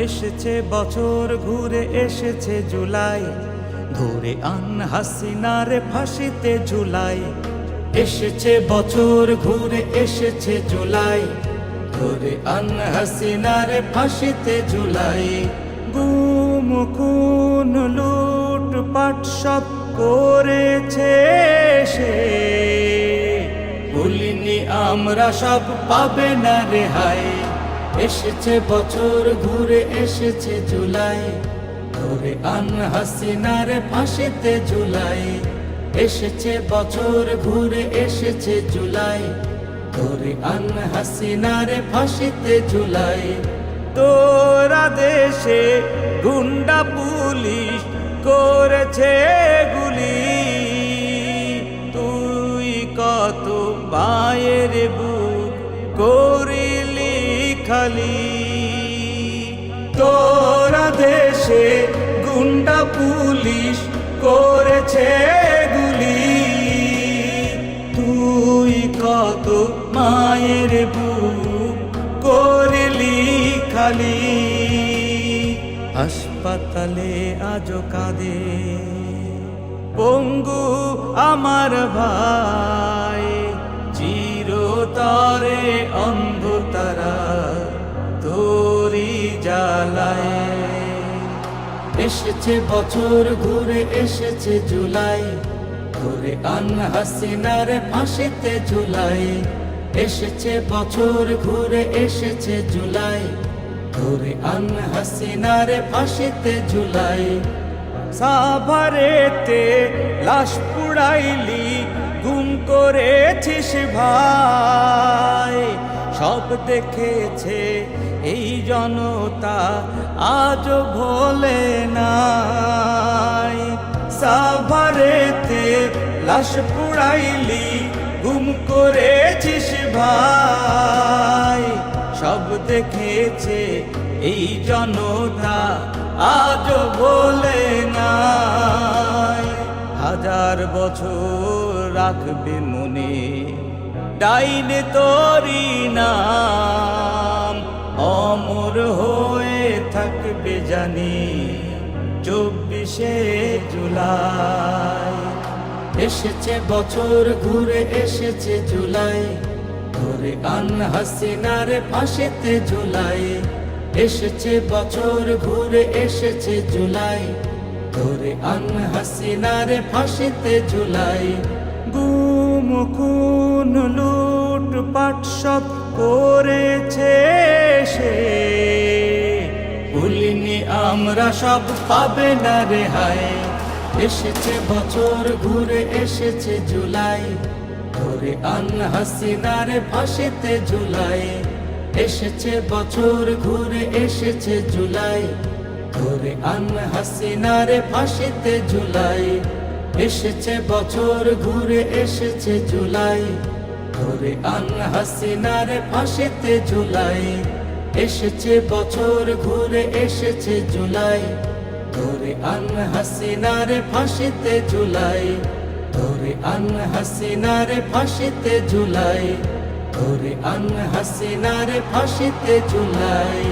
এসেছে বছর ঘুরে এসেছে জুলাই, ধরে আন হাসিনার ফাঁসিতে ঝুলাই। এসেছে বছর ঘুরে এসেছে জুলাই, ধরে আন হাসিনার ফাঁসিতে ঝুলাই। গুম খুন লুটপাট সব করেছে সে, ভুলিনি আমরা সব, পাবে না রেহাই। এসেছে বছর ঘুরে এসেছে জুলাই, ধরে আন হাসিনার ফাঁসিতে ঝুলাই। এসেছে বছর ঘুরে এসেছে জুলাই, ধরে আন হাসিনার ফাঁসিতে ঝুলাই। তোরা দেশে গুন্ডা পুলিশ করেছে গুলি, তুই কত মায়ের বুক করিলি খালি। তোরা দেশে গুন্ডা পুলিশ করেছে গুলি, তুই কত মায়ের বুক করিলি খালি। হাসপাতালে আজো কাঁদে পঙ্গু আমার ভাই, চিরতরে অন্ধ তারা তোরি জ্বালায়। এসেছে বছর ঘুরে এসেছে জুলাই, ধরে আন হাসিনার ফাঁসিতে ঝুলাই। এসেছে বছর ঘুরে এসেছে জুলাই, ধরে আন হাসিনার ফাঁসিতে ঝুলাই। সাভারেতে লাশ পুড়াইলি, গুম করেছিস ভাই, সব দেখেছে এই জনতা আজ ভোলে নাই। সাভারেতে লাশ পুড়াইলি, গুম করেছিস ভাই, সব দেখেছে এই জনতা আজ ভোলে নাই। হাজার বছর রাখবে মনে ডাইনে তোরি নাম, অমর হয়ে থাকবে জানি 24শে জুলাই। এসেছে বছর ঘুরে এসেছে জুলাই, ধরে আন হাসিনার ফাঁসিতে ঝুলাই। এসেছে বছর ঘুরে এসেছে জুলাই, ধরে আন হাসিনার ফাঁসিতে ঝুলাই। গুম খুন লুটপাট সব করেছে সে, ভুলিনি আমরা সব, পাবে না রেহাই। এসেছে বছর ঘুরে এসেছে জুলাই, ধরে আন হাসিনার ফাঁসিতে ঝুলাই। এসেছে বছর ঘুরে এসেছে জুলাই, ধরে আন হাসিনার ফাঁসিতে ঝুলাই। এসেছে বছর ঘুরে এসেছে জুলাই, ধরে আন হাসিনার ফাঁসিতে ঝুলাই। এসেছে বছর ঘুরে এসেছে জুলাই, ধরে আন হাসিনার ফাঁসিতে ঝুলাই। ধরে আন হাসিনার ফাঁসিতে ঝুলাই, ধরে আন হাসিনার ফাঁসিতে ঝুলাই।